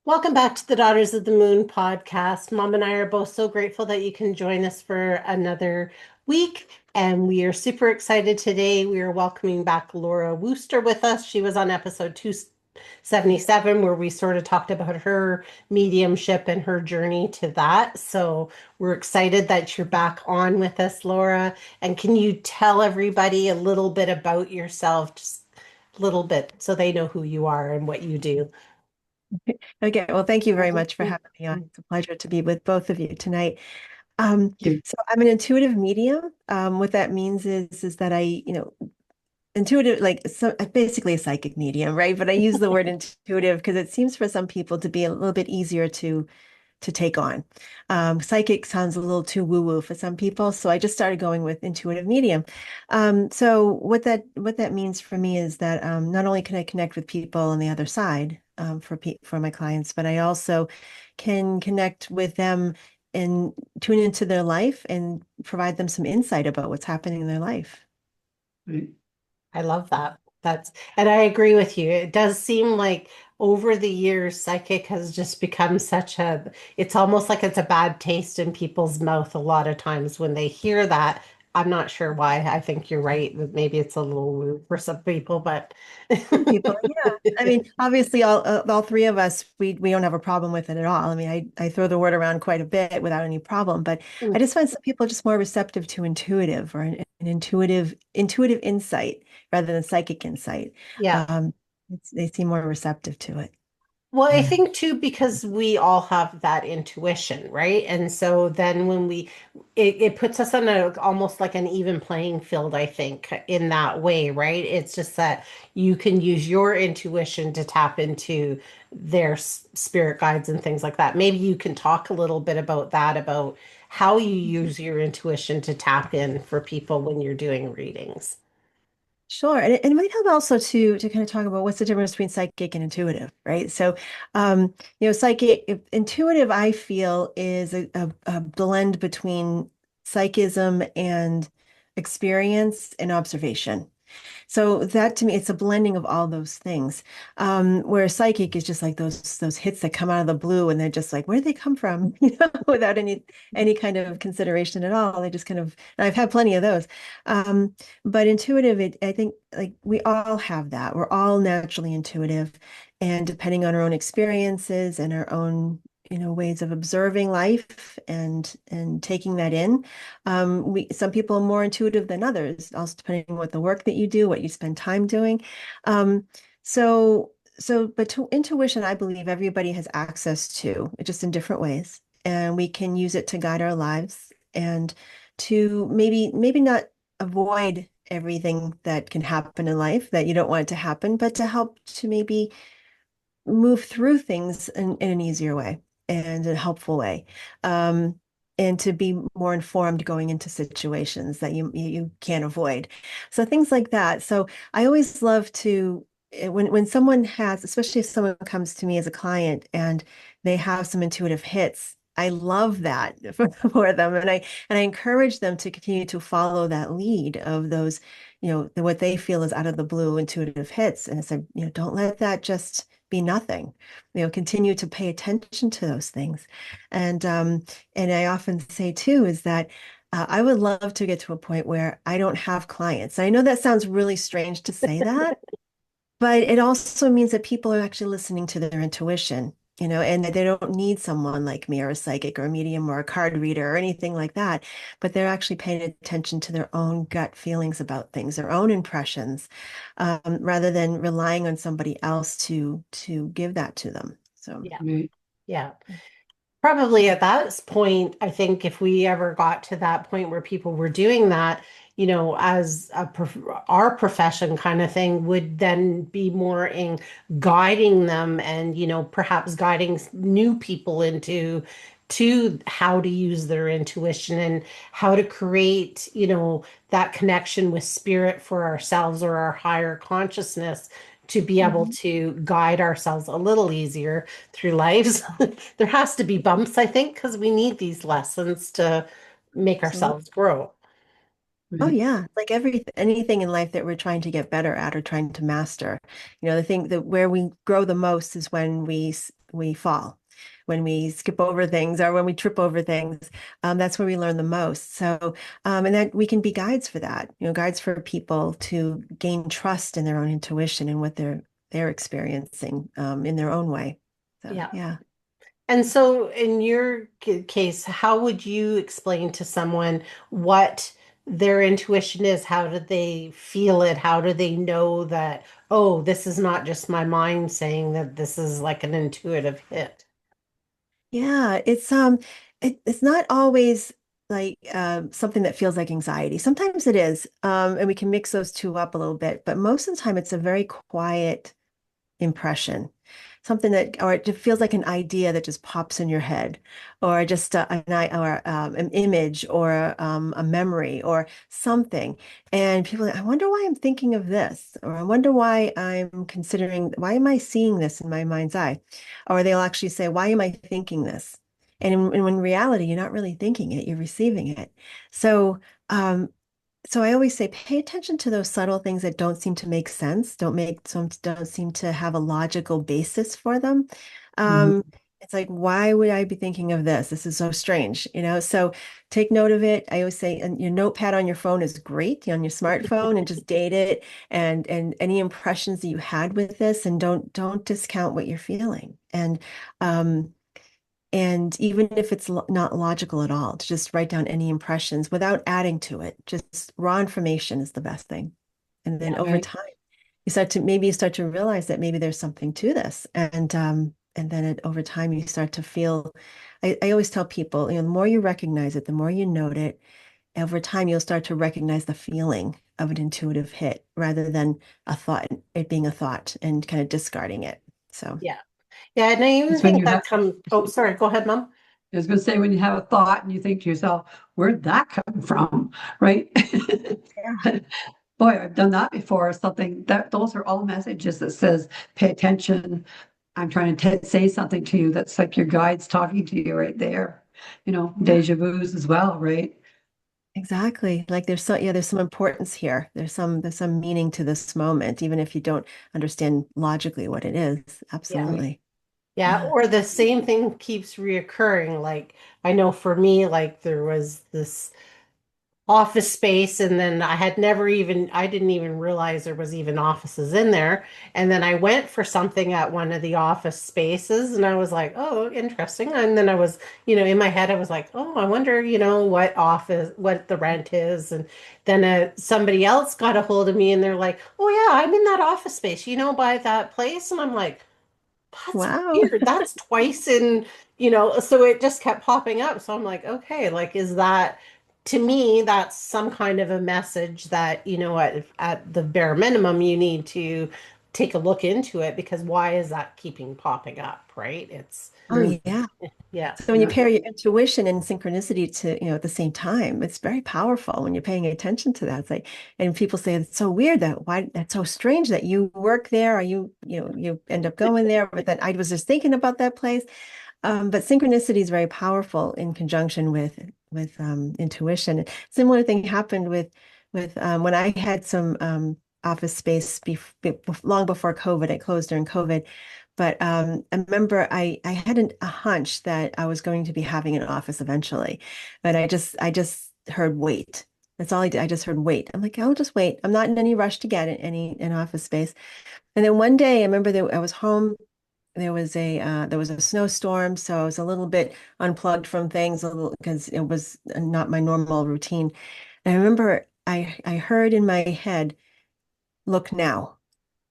Welcome back to the Daughters of the Moon podcast. Mom and I are both so grateful that you can join us for another week. And we are super excited today. We are welcoming back Laura Wooster with us. She was on episode 277, where we sort of talked about her mediumship and her journey to that. So we're excited that you're back on with us, Laura. And can you tell everybody a little bit about yourself, just a little bit, so they know who you are and what you do? Okay, well, thank you very much for having me on. It's a pleasure to be with both of you tonight. So I'm an intuitive medium. What that means is that intuitive, like so basically a psychic medium, right? But I use the word intuitive because it seems for some people to be a little bit easier to take on. Psychic sounds a little too woo-woo for some people, so I just started going with intuitive medium. So what that means for me is that not only can I connect with people on the other side for my clients, but I also can connect with them and tune into their life and provide them some insight about what's happening in their life. I love that. And I agree with you. It does seem like over the years, psychic has just become it's almost like it's a bad taste in people's mouth a lot of times when they hear that. I'm not sure why. I think you're right that maybe it's a little rude for some people, but Some people, yeah. I mean, obviously, all three of us, we don't have a problem with it at all. I mean, I throw the word around quite a bit without any problem, but I just find some people just more receptive to intuitive or an intuitive insight rather than psychic insight. yeah. They seem more receptive to it. Well, I think too, because we all have that intuition, right? And so then it puts us on almost like an even playing field, I think, in that way, right? It's just that you can use your intuition to tap into their spirit guides and things like that. Maybe you can talk a little bit about that, about how you use your intuition to tap in for people when you're doing readings. Sure. And it might help also to kind of talk about what's the difference between psychic and intuitive, right? So, intuitive, I feel, is a blend between psychism and experience and observation. So that to me, it's a blending of all those things. Where psychic is just like those hits that come out of the blue, and they're just like, where did they come from? Without any kind of consideration at all. They just kind of, and I've had plenty of those. But intuitive, I think like we all have that. We're all naturally intuitive, and depending on our own experiences and our own ways of observing life and taking that in, we some people are more intuitive than others, also depending on what the work that you do, what you spend time doing. Um, but to intuition, I believe everybody has access to, just in different ways, and we can use it to guide our lives and to maybe not avoid everything that can happen in life that you don't want it to happen, but to help to maybe move through things in an easier way and a helpful way. Um, and to be more informed going into situations that you can't avoid. So things like that. So I always love to when someone has, especially if someone comes to me as a client and they have some intuitive hits, I love that for them. And I encourage them to continue to follow that lead of those, what they feel is out of the blue intuitive hits. And I said, don't let that just be nothing. Continue to pay attention to those things. And I often say too is that I would love to get to a point where I don't have clients. I know that sounds really strange to say that, but it also means that people are actually listening to their intuition, and that they don't need someone like me or a psychic or a medium or a card reader or anything like that, but they're actually paying attention to their own gut feelings about things, their own impressions, rather than relying on somebody else to give that to them. So, Yeah. Yeah. Probably at that point, I think if we ever got to that point where people were doing that, as our profession kind of thing would then be more in guiding them and, perhaps guiding new people into to how to use their intuition and how to create, that connection with spirit for ourselves or our higher consciousness to be able mhm. to guide ourselves a little easier through lives. There has to be bumps, I think, because we need these lessons to make Absolutely. ourselves grow. Oh yeah, like anything in life that we're trying to get better at or trying to master. The thing that where we grow the most is when we fall, when we skip over things or when we trip over things. That's where we learn the most. So, and that we can be guides for that, guides for people to gain trust in their own intuition and what they're experiencing in their own way. So, Yeah. yeah. And so, in your case, how would you explain to someone what their intuition is? How do they feel it? How do they know that, oh, this is not just my mind saying that this is like an intuitive hit? Yeah, it's not always like something that feels like anxiety. Sometimes it is, and we can mix those two up a little bit. But most of the time, it's a very quiet impression, something that, or it just feels like an idea that just pops in your head, or just an image, or a memory, or something. And people are like, I wonder why I'm thinking of this, or I wonder why I'm considering, why am I seeing this in my mind's eye? Or they'll actually say, why am I thinking this? And in reality, you're not really thinking it, you're receiving it. So, um, so I always say, pay attention to those subtle things that don't seem to make sense, don't seem to have a logical basis for them. Um, Mhm. it's like, why would I be thinking of this? This is so strange. So take note of it. I always say, and your notepad on your phone is great, on your smartphone, and just date it and any impressions that you had with this, and don't discount what you're feeling. Um, and even if it's not logical at all, to just write down any impressions without adding to it. Just raw information is the best thing. And then Yeah. over time, you start to realize that maybe there's something to this. And then over time you start to feel, I always tell people, the more you recognize it, the more you note it, over time you'll start to recognize the feeling of an intuitive hit rather than a thought, it being a thought and kind of discarding it. So Yeah. Yeah. And I even It's when think you that have, comes, oh, sorry, go ahead, Mom. I was going to say, when you have a thought and you think to yourself, where'd that come from? Right? yeah. Boy, I've done that before. Something that those are all messages that says, pay attention. I'm trying to say something to you. That's like your guides talking to you right there. Yeah. Deja vus as well, right? Exactly. Like there's some importance here. There's some meaning to this moment, even if you don't understand logically what it is. Yeah. Absolutely. Yeah. Yeah. Or the same thing keeps reoccurring. Like, I know for me, like, there was this office space, and then I didn't even realize there was even offices in there, and then I went for something at one of the office spaces, and I was like, oh, interesting. And then I was, in my head I was like, oh, I wonder, what the rent is. And then somebody else got a hold of me, and they're like, oh yeah, I'm in that office space, by that place. And I'm like, that's Wow. weird. That's twice in, so it just kept popping up. So I'm like, okay, like, is that, to me, that's some kind of a message that, at the bare minimum, you need to take a look into it, because why is that keeping popping up, right? Oh Yeah. yeah. Yeah, So when you Yeah. pair your intuition and synchronicity at the same time, it's very powerful when you're paying attention to that. It's like, and people say it's so weird that's so strange that you work there or you end up going there, but then I was just thinking about that place. But synchronicity is very powerful in conjunction with intuition. Similar thing happened with when I had some office space long before COVID. It closed during COVID, but I remember I had a hunch that I was going to be having an office eventually, but I just heard wait. That's all I did. I just heard wait. I'm like, I'll just wait. I'm not in any rush to get an office space. And then one day, I remember that I was home. There was a snowstorm, so I was a little bit unplugged from things, a little because it was not my normal routine. And I remember I heard in my head, "Look now."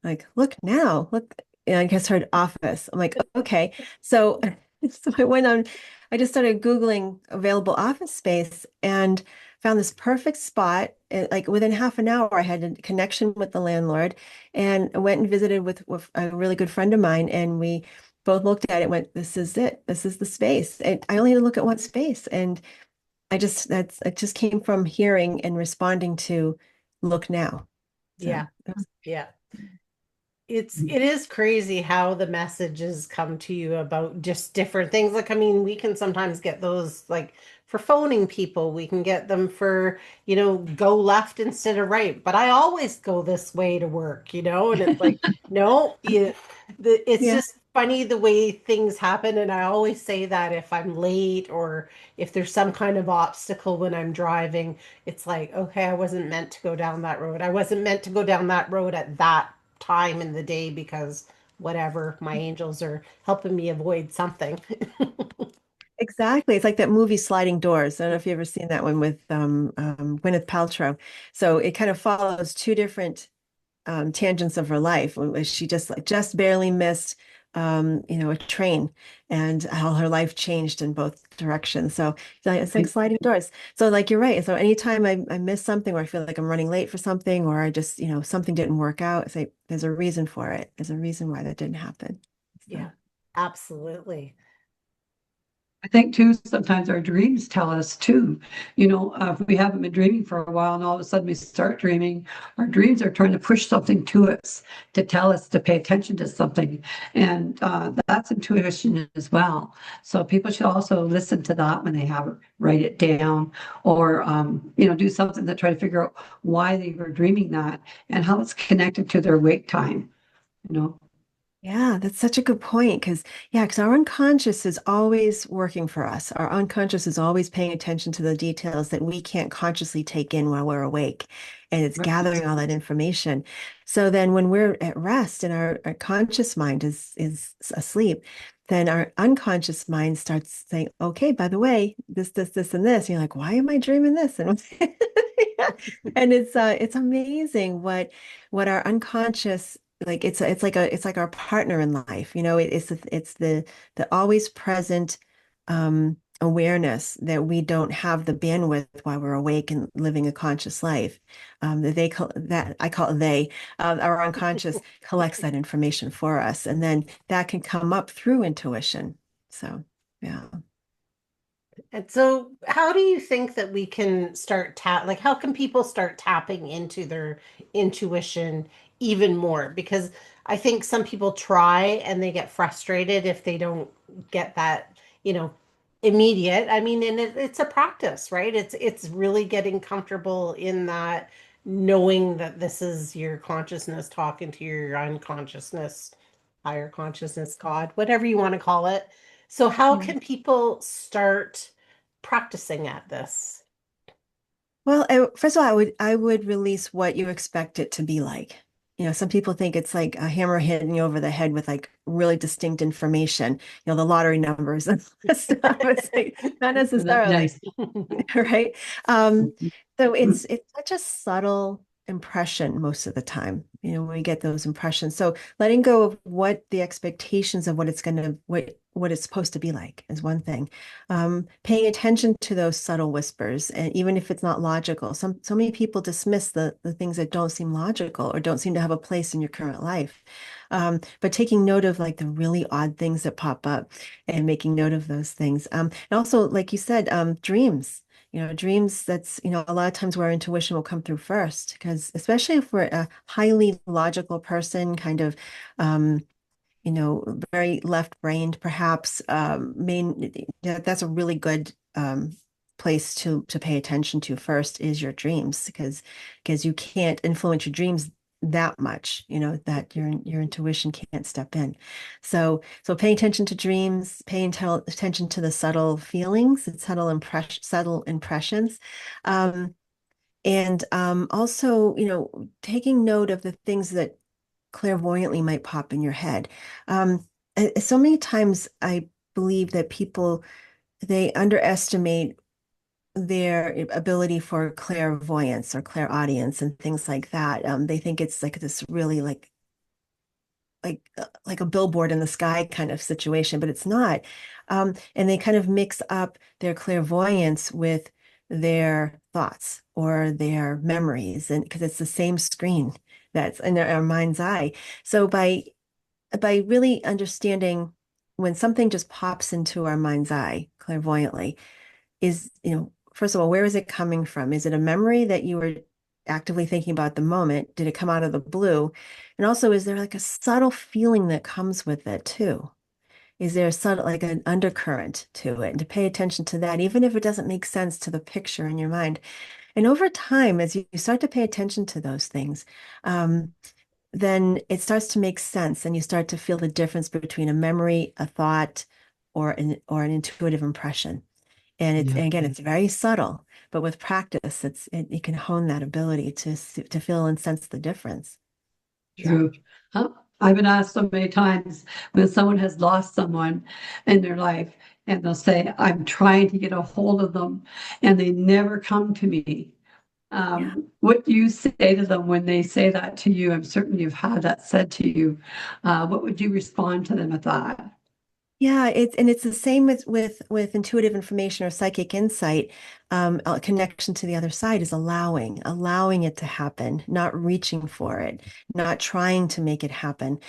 Like, look now, look. And I guess heard office. I'm like, okay. So, so I just started Googling available office space and found this perfect spot. Like within half an hour, I had a connection with the landlord and I went and visited with a really good friend of mine. And we both looked at it, went, this is it. This is the space. And I only had to look at one space. And it just came from hearing and responding to look now. So yeah, yeah. It is crazy how the messages come to you about just different things. Like, I mean, we can sometimes get those, like, for phoning people, we can get them for, go left instead of right. But I always go this way to work, and it's like, no, it's yeah. just funny the way things happen. And I always say that if I'm late or if there's some kind of obstacle when I'm driving, it's like, okay, I wasn't meant to go down that road. I wasn't meant to go down that road at that time in the day because whatever, my angels are helping me avoid something. Exactly. It's like that movie Sliding Doors. I don't know if you've ever seen that one with Gwyneth Paltrow. So it kind of follows two different tangents of her life. Where she just barely missed a train, and how her life changed in both directions. So it's like sliding doors. So like you're right. So anytime I miss something, or I feel like I'm running late for something, or I just, something didn't work out, it's like there's a reason for it. There's a reason why that didn't happen. So Yeah, absolutely. I think too, sometimes our dreams tell us too, if we haven't been dreaming for a while and all of a sudden we start dreaming, our dreams are trying to push something to us, to tell us to pay attention to something. And that's intuition as well. So people should also listen to that when they have it, write it down, or, do something to try to figure out why they were dreaming that and how it's connected to their wake time, you know. yeah, that's such a good point. Because our unconscious is always working for us. Our unconscious is always paying attention to the details that we can't consciously take in while we're awake. And it's Right. gathering all that information. So then when we're at rest and our conscious mind is asleep, then our unconscious mind starts saying, okay, by the way, this, and this. And you're like, why am I dreaming this? And and it's amazing what our unconscious, like it's like our partner in life. It's the always present awareness that we don't have the bandwidth while we're awake and living a conscious life. That they call that I call it they our unconscious collects that information for us, and then that can come up through intuition. So yeah. And so, how do you think that we can like, how can people start tapping into their intuition even more? Because I think some people try and they get frustrated if they don't get that, you know, immediate. I mean, and it's a practice, right? It's really getting comfortable in that, knowing that this is your consciousness talking to your unconsciousness, higher consciousness, God, whatever you want to call it. So how Yeah. can people start practicing at this? Well, first of all, I would release what you expect it to be like. Some people think it's like a hammer hitting you over the head with like really distinct information, the lottery numbers and stuff. It's like not necessarily. Nice. Right? So it's such a subtle impression most of the time, when we get those impressions. So letting go of what the expectations of what it's supposed to be like is one thing. Paying attention to those subtle whispers, and even if it's not logical, so many people dismiss the things that don't seem logical or don't seem to have a place in your current life. But taking note of like the really odd things that pop up and making note of those things. And also, like you said, dreams. Dreams, that's, a lot of times where intuition will come through first, because especially if we're a highly logical person, kind of, very left-brained, perhaps, that's a really good place to pay attention to first is your dreams, because you can't influence your dreams that much, that your intuition can't step in. So paying attention to dreams, paying attention to the subtle feelings and subtle impressions. And also, taking note of the things that clairvoyantly might pop in your head. So many times I believe that people, they underestimate their ability for clairvoyance or clairaudience and things like that. They think it's like this really like a billboard in the sky kind of situation, but it's not. And they kind of mix up their clairvoyance with their thoughts or their memories, and because it's the same screen that's in our mind's eye. So by really understanding when something just pops into our mind's eye clairvoyantly, first of all, where is it coming from? Is it a memory that you were actively thinking about at the moment? Did it come out of the blue? And also, is there like a subtle feeling that comes with it too? Is there a subtle, like an undercurrent to it? And to pay attention to that, even if it doesn't make sense to the picture in your mind. And over time, as you start to pay attention to those things, um, then it starts to make sense and you start to feel the difference between a memory, a thought, or an intuitive impression. And again, it's very subtle, but with practice, you can hone that ability to feel and sense the difference. Yeah. True. Uh, I've been asked so many times when someone has lost someone in their life, and they'll say, I'm trying to get a hold of them, and they never come to me. Yeah. What do you say to them when they say that to you? I'm certain you've had that said to you. What would you respond to them with that? Yeah, it's the same with intuitive information or psychic insight. A connection to the other side is allowing it to happen, not reaching for it, not trying to make it happen.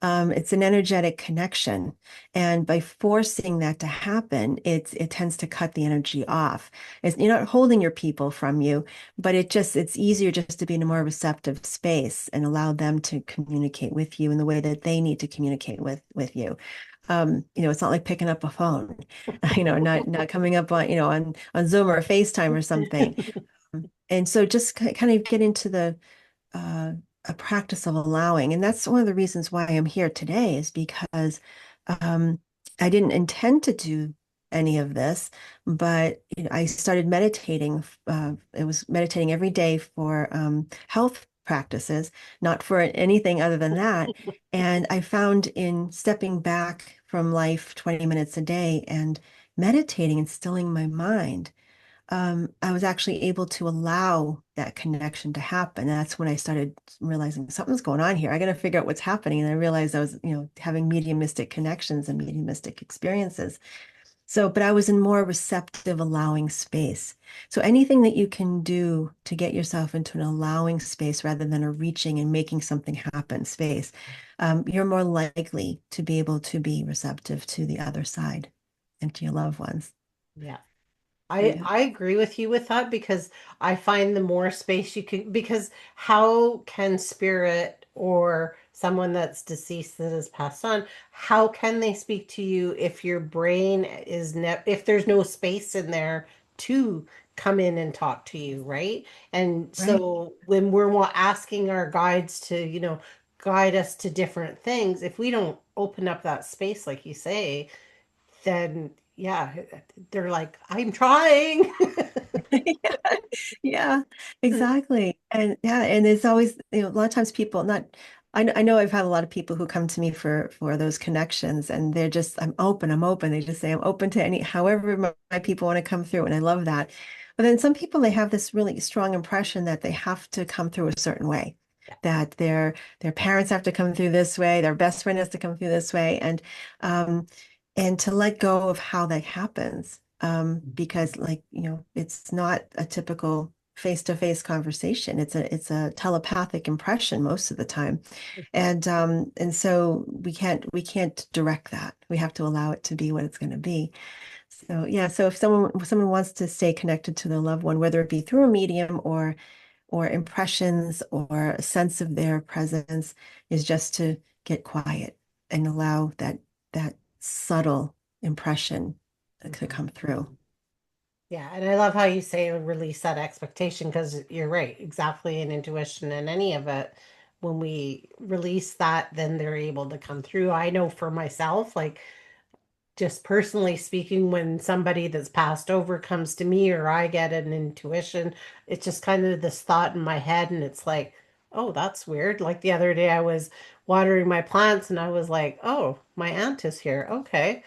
It's an energetic connection, and by forcing that to happen, it tends to cut the energy off. You're not holding your people from you, but it's easier just to be in a more receptive space and allow them to communicate with you in the way that they need to communicate with you. It's not like picking up a phone, not coming up on, on Zoom or FaceTime or something. And so just kind of get into the uh, a practice of allowing. And that's one of the reasons why I'm here today is because um, I didn't intend to do any of this, but I started meditating. It was meditating every day for health practices, not for anything other than that. And I found in stepping back from life 20 minutes a day and meditating and stilling my mind, I was actually able to allow that connection to happen. That's when I started realizing something's going on here. I got to figure out what's happening. And I realized I was, having mediumistic connections and mediumistic experiences. So, but I was in more receptive, allowing space. So anything that you can do to get yourself into an allowing space rather than a reaching and making something happen space, you're more likely to be able to be receptive to the other side and to your loved ones. Yeah. Yeah. I agree with you with that because I find the more space you can, because how can spirit or someone that's deceased that has passed on, how can they speak to you if your brain is if there's no space in there to come in and talk to you, right? And Right. so when we're asking our guides to, guide us to different things, if we don't open up that space, like you say, then yeah, they're like, I'm trying. Yeah, yeah, exactly. And yeah, and it's always, a lot of times people not I know I've had a lot of people who come to me for those connections and they're just, I'm open. They just say I'm open to any however my people want to come through. And I love that. But then some people they have this really strong impression that they have to come through a certain way, that their parents have to come through this way, their best friend has to come through this way. And to let go of how that happens. Because like, it's not a typical face-to-face conversation. It's a telepathic impression most of the time. And so we can't direct that. We have to allow it to be what it's going to be. So yeah, so if someone wants to stay connected to their loved one, whether it be through a medium or impressions or a sense of their presence, is just to get quiet and allow that subtle impression to come through. Yeah, and I love how you say release that expectation because you're right, exactly in intuition and any of it. When we release that, then they're able to come through. I know for myself, like just personally speaking, when somebody that's passed over comes to me or I get an intuition, it's just kind of this thought in my head, and it's like, oh, that's weird. Like the other day, I was watering my plants and I was like, oh, my aunt is here. Okay.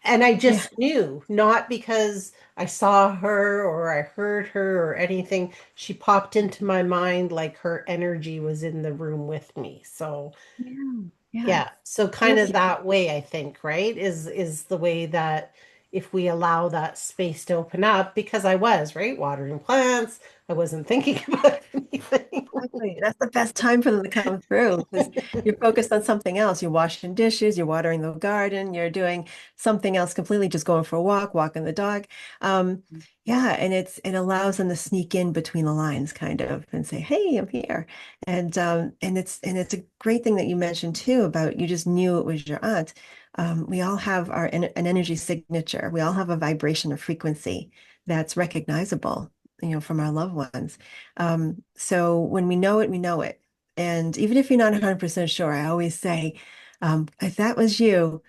And I Yeah. just knew, not because I saw her or I heard her or anything. She popped into my mind like her energy was in the room with me. So, Yeah. Yeah. yeah, so kind of That's that way, I think, right? Is the way that if we allow that space to open up, because I was, right, watering plants, I wasn't thinking about anything. exactly. That's the best time for them to come through because you're focused on something else. You're washing dishes, you're watering the garden, you're doing something else completely, just going for a walk, walking the dog. Um, yeah, and it allows them to sneak in between the lines, kind of, and say, "Hey, I'm here." And it's a great thing that you mentioned too about you just knew it was your aunt. We all have an energy signature. We all have a vibration or frequency that's recognizable, from our loved ones. So when we know it, we know it. And even if you're not 100% sure, I always say, if that was you,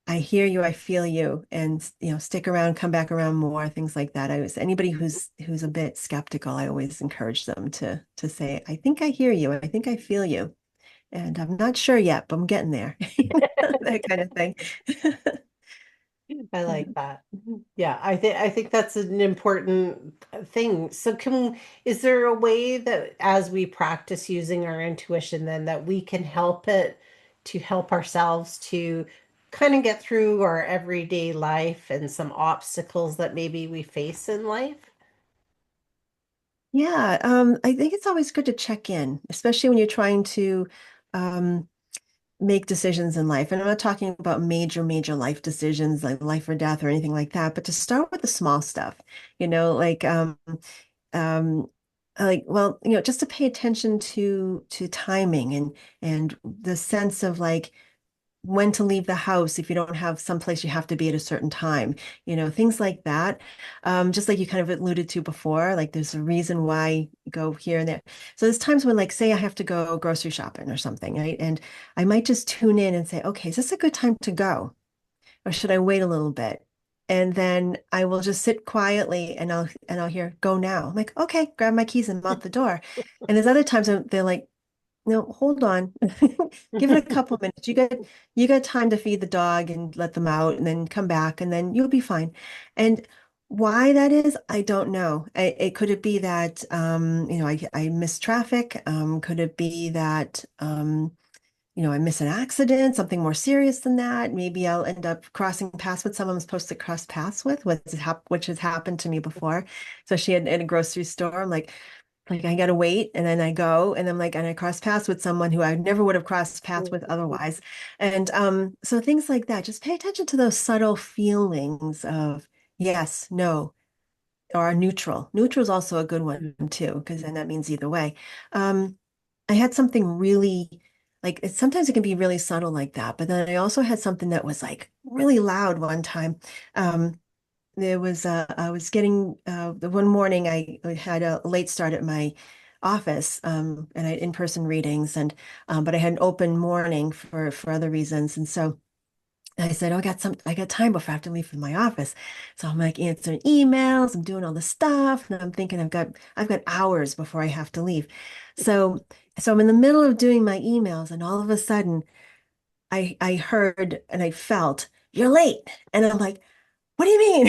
I hear you, I feel you, and stick around, come back around more, things like that. Anybody who's a bit skeptical, I always encourage them to say, I think I hear you, I think I feel you. And I'm not sure yet, but I'm getting there. That kind of thing. I like that. Yeah, I think that's an important thing. So is there a way that as we practice using our intuition then that we can help it to help ourselves to kind of get through our everyday life and some obstacles that maybe we face in life? Yeah, I think it's always good to check in, especially when you're trying to um, make decisions in life. And I'm not talking about major life decisions like life or death or anything like that, but to start with the small stuff, like um well, just to pay attention to timing and the sense of like when to leave the house if you don't have someplace you have to be at a certain time, things like that. Just like you kind of alluded to before, like there's a reason why you go here and there. So there's times when, like, say I have to go grocery shopping or something, right? And I might just tune in and say, okay, is this a good time to go? Or should I wait a little bit? And then I will just sit quietly and I'll hear go now. I'm like, okay, grab my keys and I'm out the door. And there's other times they're like, no, hold on. Give it a couple minutes. You got time to feed the dog and let them out and then come back and then you'll be fine. And why that is, I don't know. Could it be that I miss traffic? Could it be that I miss an accident, something more serious than that? Maybe I'll end up crossing paths with someone I'm supposed to cross paths with, which has happened to me before. So she had in a grocery store. I'm like I gotta wait, and then I go, and I'm like, and I cross paths with someone who I never would have crossed paths with otherwise. And so things like that, just pay attention to those subtle feelings of yes, no, or neutral. Neutral is also a good one too, because then that means either way. Um, I had something really like sometimes it can be really subtle like that, but then I also had something that was like really loud one time. There was I was getting the one morning I had a late start at my office and I had in-person readings and but I had an open morning for other reasons and so I said, oh, I got time before I have to leave for my office. So I'm like answering emails, I'm doing all this stuff, and I'm thinking I've got hours before I have to leave. So so I'm in the middle of doing my emails and all of a sudden I heard and I felt, you're late. And I'm like, what do you mean?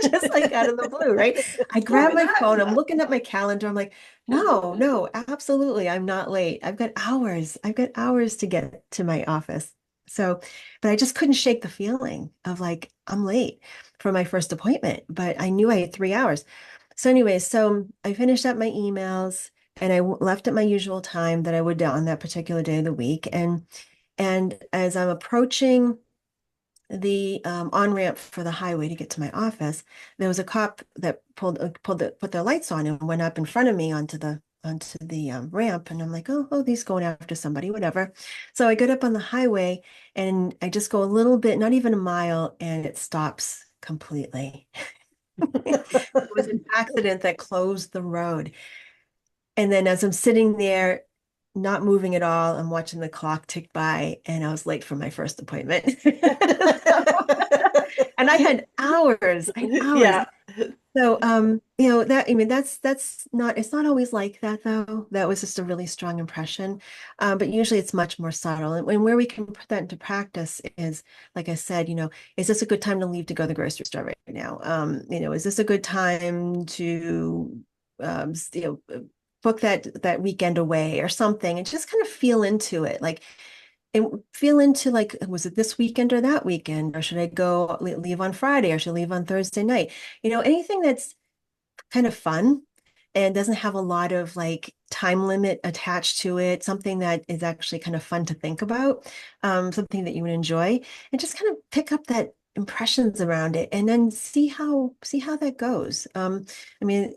Just like out of the blue, right? I Tell grab me my that. phone, I'm looking at my calendar. I'm like, no, absolutely. I'm not late. I've got hours. I've got hours to get to my office. So, but I just couldn't shake the feeling of like, I'm late for my first appointment, but I knew I had 3 hours. So, anyway, so I finished up my emails and left at my usual time that I would on that particular day of the week. And as I'm approaching the on-ramp for the highway to get to my office, there was a cop that put their lights on and went up in front of me onto the ramp, and I'm like, oh, he's going after somebody, whatever. So I get up on the highway and I just go a little bit, not even a mile, and it stops completely. It was an accident that closed the road. And then as I'm sitting there, not moving at all, I'm watching the clock tick by, and I was late for my first appointment. And I had hours. Yeah. So, that I mean, that's not it's not always like that though. That was just a really strong impression. But usually it's much more subtle. And where we can put that into practice is, like I said, is this a good time to leave to go to the grocery store right now? Is this a good time to book that weekend away or something and just kind of feel into it. Like and feel into like, was it this weekend or that weekend? Or should I go leave on Friday or should I leave on Thursday night? Anything that's kind of fun and doesn't have a lot of like time limit attached to it, something that is actually kind of fun to think about, something that you would enjoy, and just kind of pick up that impressions around it and then see how that goes. I mean,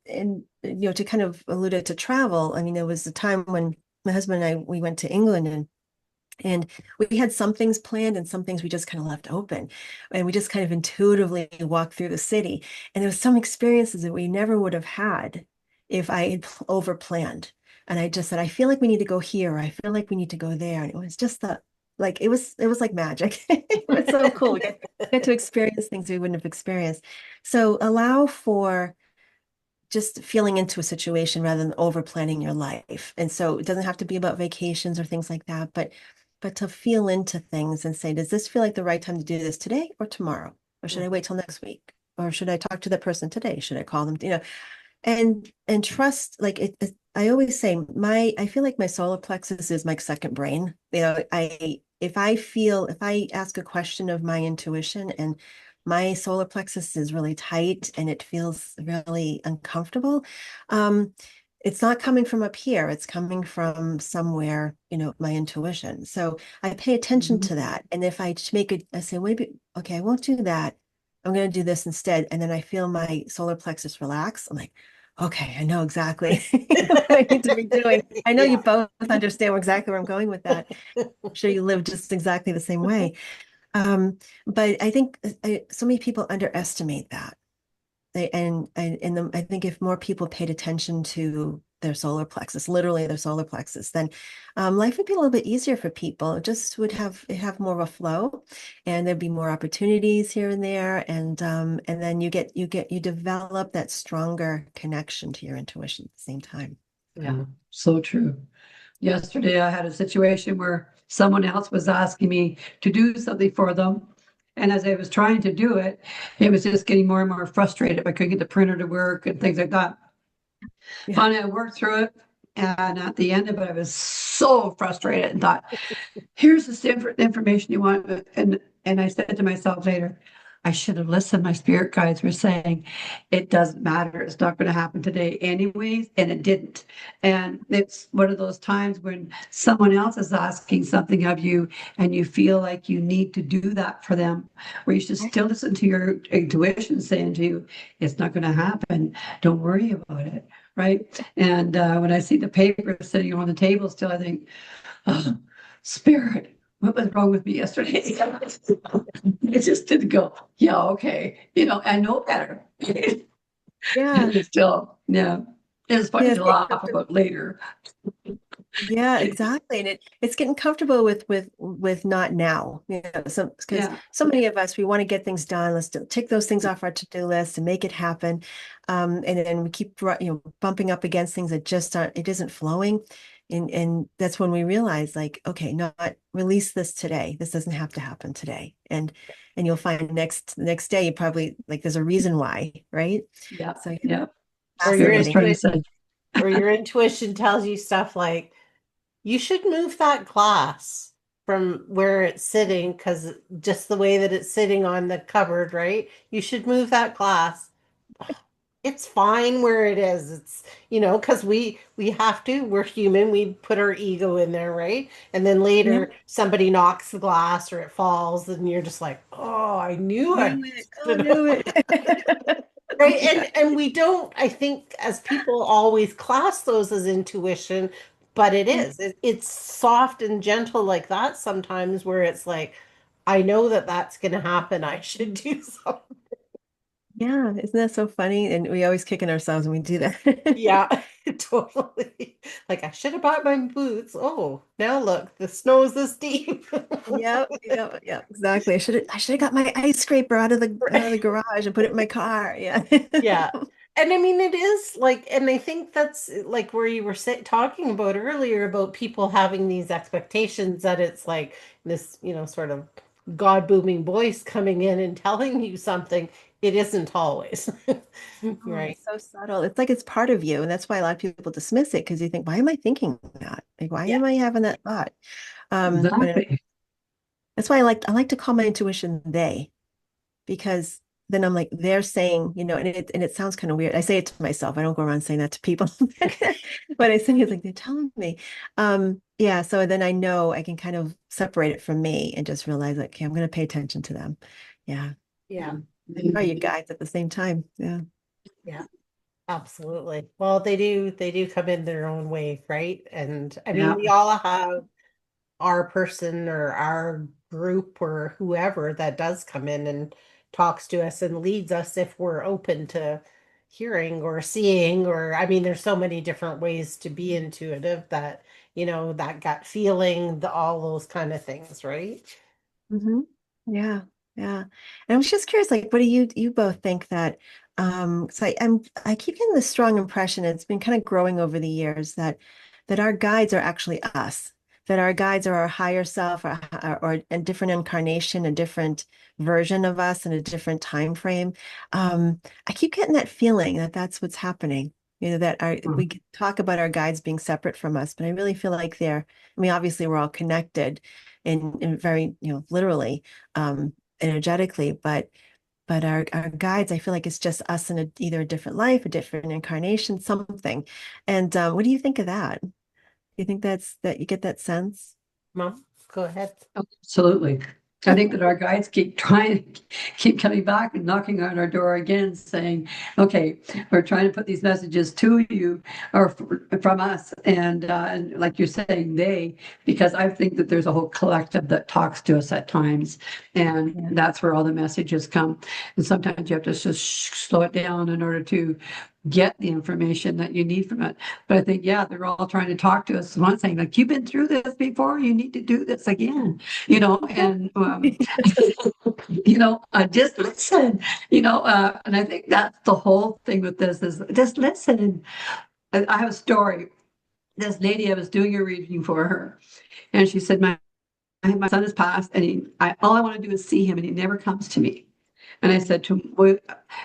and to kind of allude it to travel, I mean, there was a time when my husband and I we went to England and we had some things planned and some things we just kind of left open. And we just kind of intuitively walked through the city. And there was some experiences that we never would have had if I had over planned. And I just said, I feel like we need to go here. Or I feel like we need to go there. And it was just like it was like magic. It was so cool. We get to experience things we wouldn't have experienced. So allow for just feeling into a situation rather than over planning your life. And so it doesn't have to be about vacations or things like that, but to feel into things and say, does this feel like the right time to do this today or tomorrow? Or should I wait till next week? Or should I talk to that person today? Should I call them? And trust, like I always say, I feel like my solar plexus is my second brain. If I ask a question of my intuition and my solar plexus is really tight and it feels really uncomfortable, it's not coming from up here. It's coming from somewhere, my intuition. So I pay attention Mhm. to that. And if I make it, I say, wait, okay, I won't do that. I'm going to do this instead. And then I feel my solar plexus relax. I'm like, okay, I know exactly what I need to be doing. I know you Yeah. both understand exactly where I'm going with that. I'm sure you live just exactly the same way. But I think so many people underestimate that. I think if more people paid attention to their solar plexus, literally their solar plexus, then life would be a little bit easier for people. It just would have more of a flow, and there'd be more opportunities here and there, and then you develop that stronger connection to your intuition at the same time. Yeah, so true. Yesterday, I had a situation where someone else was asking me to do something for them. And as I was trying to do it, it was just getting more and more frustrated. I couldn't get the printer to work and things like that. Yeah. Finally, I worked through it. And at the end of it, I was so frustrated and thought, here's this information you want. And I said to myself later, I should have listened. My spirit guides were saying, it doesn't matter. It's not going to happen today anyways. And it didn't. And it's one of those times when someone else is asking something of you and you feel like you need to do that for them, where you should still listen to your intuition saying to you, it's not going to happen. Don't worry about it. Right. And when I see the paper sitting on the table still, I think, oh, spirit, what was wrong with me yesterday? It just didn't go, yeah, okay. I know better. Yeah. And it's still, yeah, it's funny Yeah. to laugh about later. Yeah, exactly. And it's getting comfortable with not now. So because Yeah, so many of us we want to get things done. Let's tick those things off our to-do list and make it happen. And then we keep bumping up against things that just aren't, it isn't flowing. And that's when we realize, like, okay, not release this today. This doesn't have to happen today. And you'll find next day you probably like there's a reason why, right? yeah, So yeah. Or your Spirit is fascinating. trying to intuition, say, or your intuition tells you stuff like, you should move that glass from where it's sitting because just the way that it's sitting on the cupboard, right? You should move that glass. It's fine where it is. It's, because we have to, we're human, we put our ego in there, right? And then Yeah. later somebody knocks the glass or it falls and you're just like, oh, I knew I Knew it. Oh, should knew have. it. Right. Yeah. And we don't, I think, as people always class those as intuition, but it Yeah. is. It's soft and gentle like that sometimes where it's like, I know that that's going to happen. I should do something. Yeah, isn't that so funny? And we always kicking ourselves when we do that. Yeah, totally. Like I should have bought my boots. Oh, now look, the snow's this deep. Yep, yep, yep, exactly. I should have got my ice scraper out of the garage and put it in my car. Yeah. Yeah. And I mean, it is like, and I think that's like where you were talking about earlier about people having these expectations that it's like this, sort of God booming voice coming in and telling you something. It isn't always. Oh, Right. it's so subtle. It's like it's part of you. And that's why a lot of people dismiss it because you think, why am I thinking that? Like, why Yeah. am I having that thought? But exactly. that's why I like to call my intuition they. Because then I'm like, they're saying, and it sounds kind of weird. I say it to myself. I don't go around saying that to people. But I say it's like they're telling me. Yeah, so then I know I can kind of separate it from me and just realize like, okay, I'm going to pay attention to them. Yeah. Yeah. Are you guys at the same time? Yeah. Yeah. Absolutely. Well, they do come in their own way, right? And I mean, Yeah, we all have our person or our group or whoever that does come in and talks to us and leads us if we're open to hearing or seeing, or I mean, there's so many different ways to be intuitive that, that gut feeling, all those kind of things, right? Hmm. Yeah, yeah. And I was just curious, like, what do you both think that so I keep getting this strong impression, it's been kind of growing over the years that our guides are actually us, that our guides are our higher self or a different incarnation, a different version of us in a different time frame. I keep getting that feeling that that's what's happening. That we Mhm. can talk about our guides being separate from us, but I really feel like I mean, obviously we're all connected in very, literally, energetically, but our guides, I feel like it's just us in either a different life, a different incarnation, something. And what do you think of that? Do you think that you get that sense? Mom, go ahead. Absolutely. I think that our guides keep trying, keep coming back and knocking on our door again, saying, "Okay, we're trying to put these messages to you or from us." And like you're saying, because I think that there's a whole collective that talks to us at times, and Yeah. that's where all the messages come. And sometimes you have to just slow it down in order to get the information that you need from it. But I think, yeah, they're all trying to talk to us. One saying, like, you've been through this before, you need to do this again, and just listen, and I think that's the whole thing with this is just listen. I have a story. This lady, I was doing a reading for her, and she said, my son has passed, and all I want to do is see him, and he never comes to me. And I said to him, well,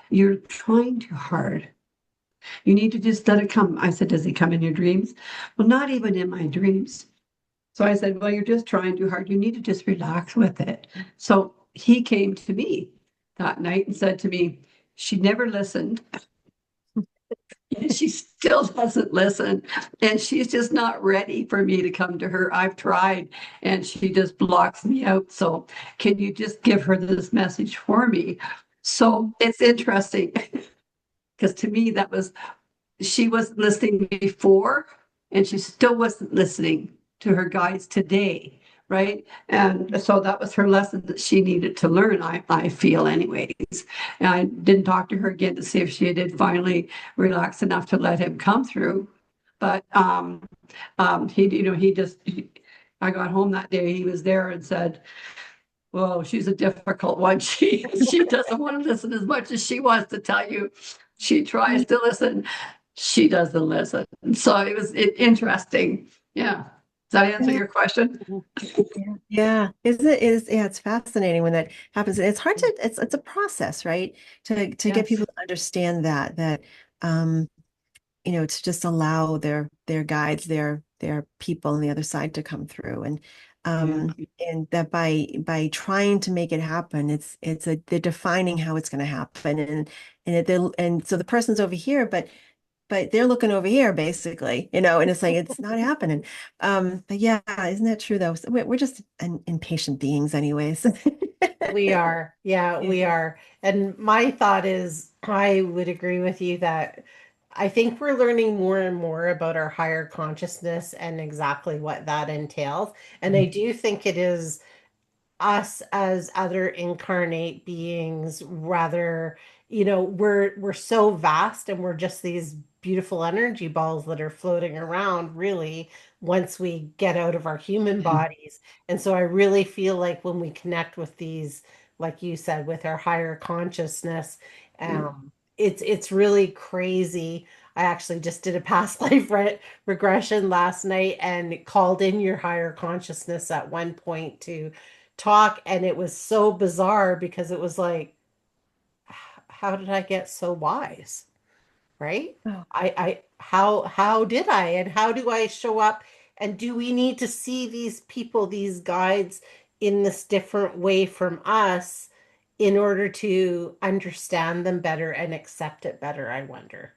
you're trying too hard. You need to just let it come. I said, does he come in your dreams? Well, not even in my dreams. So I said, well, you're just trying too hard. You need to just relax with it. So he came to me that night and said to me, she never listened. And she still doesn't listen. And she's just not ready for me to come to her. I've tried and she just blocks me out. So can you just give her this message for me? So it's interesting because to me, she wasn't listening before and she still wasn't listening to her guides today, right? And so that was her lesson that she needed to learn, I feel anyways. And I didn't talk to her again to see if she did finally relax enough to let him come through. But I got home that day, he was there and said, "Whoa, she's a difficult one. She doesn't want to listen as much as she wants to tell you. She tries to listen. She doesn't listen." So interesting. Yeah. Does that answer Yeah. your question? Yeah. Yeah. Yeah, it's fascinating when that happens. It's hard to it's a process, right? To get Yes. people to understand that um to just allow their guides, their people on the other side to come through. Yeah. And that by trying to make it happen, they're defining how it's going to happen. And so the person's over here, but they're looking over here basically, and it's like it's not happening. But yeah, isn't that true though? So we're just impatient beings anyways. We are. Yeah, Yeah. we are. And my thought is, I would agree with you that I think we're learning more and more about our higher consciousness and exactly what that entails. And I do think it is us as other incarnate beings rather, we're so vast and we're just these beautiful energy balls that are floating around really once we get out of our human bodies. And so I really feel like when we connect with these, like you said, with our higher consciousness, Yeah. it's really crazy. I actually just did a past life regression last night and called in your higher consciousness at one point to talk, and it was so bizarre because it was like, how did I get so wise? Right? Oh, How did I, and how do I show up? And do we need to see these people, these guides, in this different way from us in order to understand them better and accept it better, I wonder.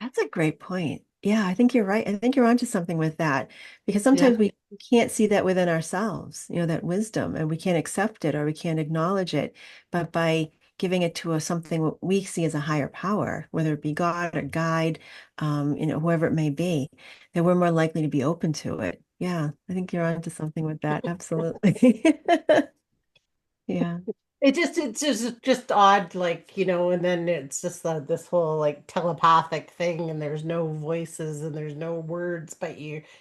that's a great point. Yeah, I think you're right. I think you're onto something with that because Yeah. sometimes we can't see that within ourselves, that wisdom, and we can't accept it or we can't acknowledge it. But by giving it to something what we see as a higher power, whether it be God or guide, whoever it may be, then we're more likely to be open to it. Yeah, I think you're onto something with that. Absolutely. Yeah. it's just odd, like, and then it's just this whole like telepathic thing, and there's no voices and there's no words, but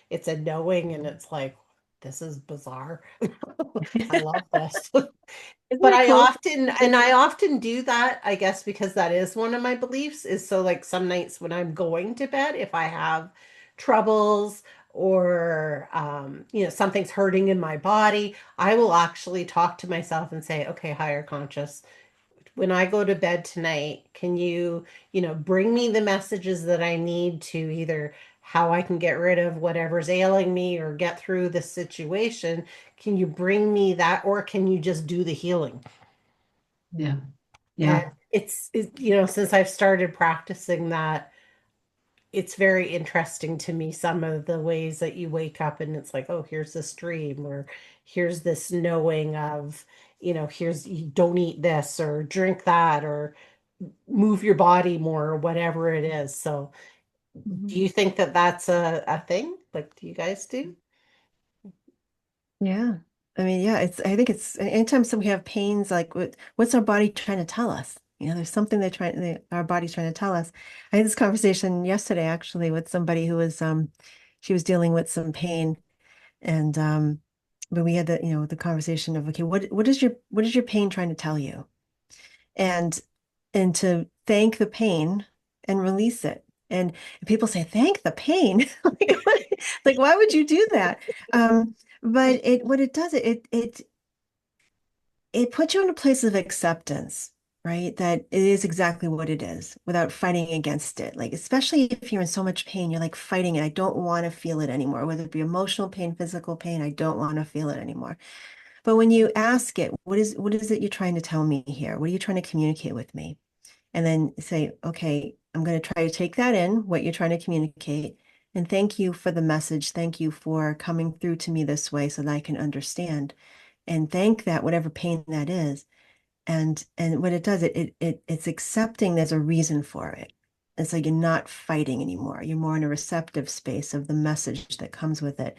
it's a knowing, and it's like, this is bizarre. I love this. Isn't But that cool? I often do that, I guess, because that is one of my beliefs, is so like some nights when I'm going to bed, if I have troubles or something's hurting in my body, I will actually talk to myself and say, okay, higher conscious, when I go to bed tonight, can you bring me the messages that I need to either how I can get rid of whatever's ailing me or get through the situation? Can you bring me that, or can you just do the healing? Yeah. And Yeah. since I've started practicing that, it's very interesting to me some of the ways that you wake up and it's like, oh, here's this dream, or here's this knowing of, here's you don't eat this or drink that or move your body more or whatever it is. So, do Mhm. you think that that's a thing? Like, do you guys do? Yeah. I mean, yeah, I think it's anytime we have pains, like what's our body trying to tell us? There's something our body's trying to tell us. I had this conversation yesterday actually with somebody who was she was dealing with some pain and but we had the conversation of, okay, what is your pain trying to tell you? And to thank the pain and release it. And people say, thank the pain. Like, why would you do that? But what it does, it puts you in a place of acceptance, right? That it is exactly what it is without fighting against it. Like, especially if you're in so much pain, you're like fighting it. I don't want to feel it anymore, whether it be emotional pain, physical pain, I don't want to feel it anymore. But when you ask it, what is it you're trying to tell me here? What are you trying to communicate with me? And then say, okay, I'm going to try to take that in, what you're trying to communicate. And thank you for the message. Thank you for coming through to me this way so that I can understand. And thank that, whatever pain that is. And what it does, it's accepting there's a reason for it. And so you're not fighting anymore. You're more in a receptive space of the message that comes with it,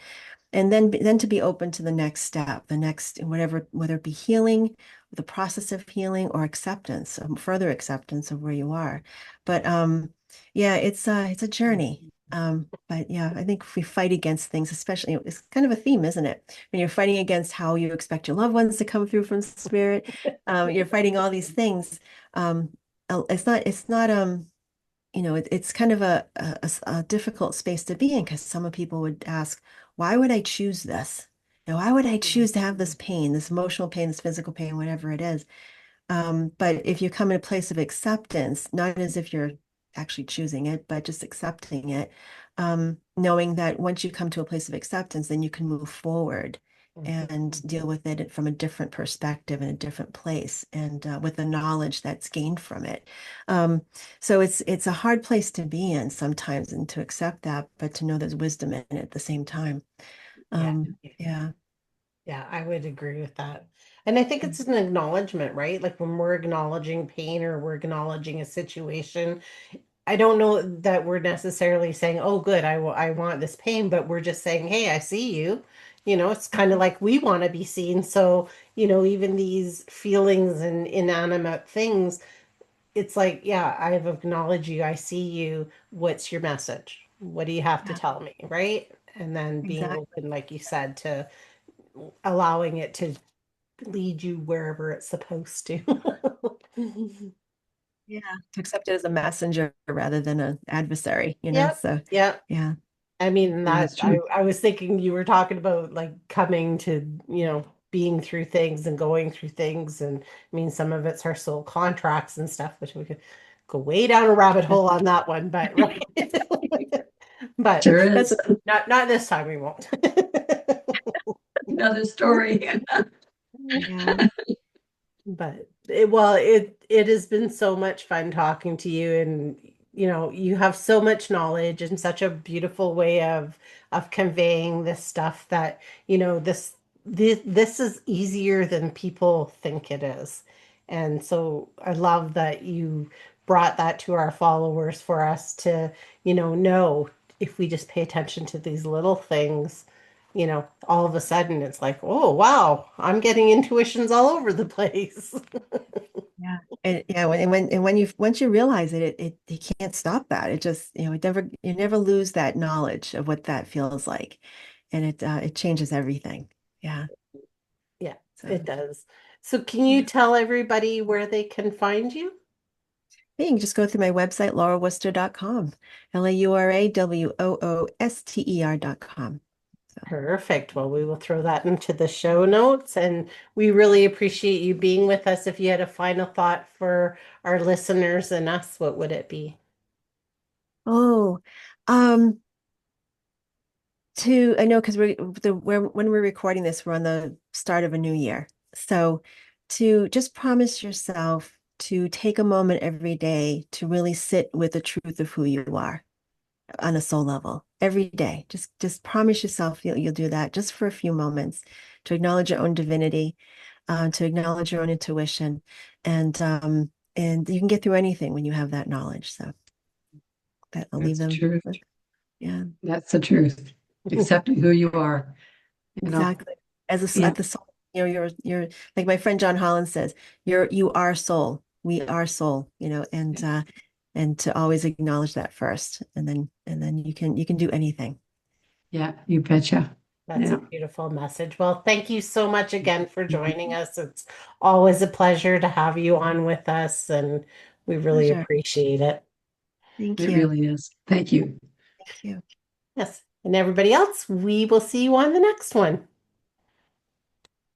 and then to be open to the next step, the next whatever, whether it be healing, the process of healing, or acceptance, further acceptance of where you are. But yeah, it's a journey. But yeah, I think if we fight against things, especially, it's kind of a theme, isn't it? When you're fighting against how you expect your loved ones to come through from spirit, you're fighting all these things. Um, it's not kind of a difficult space to be in, because some people would ask, why would I choose this? Why would I choose to have this pain, this emotional pain, this physical pain, whatever it is? But if you come in a place of acceptance, not as if you're actually choosing it, but just accepting it, knowing that once you come to a place of acceptance, then you can move forward and deal with it from a different perspective in a different place, and with the knowledge that's gained from it. Um, so it's a hard place to be in sometimes, and to accept that, but to know there's wisdom in it at the same time. Yeah. Yeah. Yeah, I would agree with that. And I think it's an acknowledgement, right? Like when we're acknowledging pain or we're acknowledging a situation, I don't know that we're necessarily saying, "Oh, good, I want this pain," but we're just saying, "Hey, I see you." It's kind of like we want to be seen. So, even these feelings and inanimate things, it's like, yeah, I've acknowledged you. I see you. What's your message? What do you have to Yeah, tell me, right? And then being exactly. open, like you said, to allowing it to lead you wherever it's supposed to. Yeah, to accept it as a messenger rather than an adversary. Yep. So Yep. yeah. I mean, Yeah, that that's I, true. I was thinking you were talking about like coming to, being through things and going through things. And I mean, some of it's our soul contracts and stuff, which we could go way down a rabbit hole on that one, but right. But Sure That's is. not this time we won't. Another story. yeah. But it has been so much fun talking to you, and you have so much knowledge and such a beautiful way of conveying this stuff that this is easier than people think it is. And so I love that you brought that to our followers for us to know if we just pay attention to these little things, all of a sudden it's like, oh, wow, I'm getting intuitions all over the place. Yeah. And yeah, when you once you realize it, you can't stop that. It just, you never lose that knowledge of what that feels like. And it changes everything. Yeah. Yeah, So it does. So can you yeah. tell everybody where they can find you? You can just go through my website, laurawooster.com. LAURAWOOSTER.com. So, Perfect. Well, we will throw that into the show notes, and we really appreciate you being with us. If you had a final thought for our listeners and us, what would it be? oh, um, I know because when we're recording this, we're on the start of a new year. So to just promise yourself to take a moment every day to really sit with the truth of who you are on a soul level every day. Just promise yourself you'll do that just for a few moments to acknowledge your own divinity, to acknowledge your own intuition, and you can get through anything when you have that knowledge. So that I'll leave That's the them truth. with. Yeah, That's the truth. Accepting who you are, you know. exactly. At Yeah, the soul, you're like my friend John Holland says, you are soul. We are soul, and to always acknowledge that first, and then you can do anything. yeah, you betcha. That's a Yeah. beautiful message. Well, thank you so much again for joining us. It's always a pleasure to have you on with us, and we really Pleasure. appreciate it. Thank It you. really is. Thank you. Thank you. Yes. And everybody else, we will see you on the next one.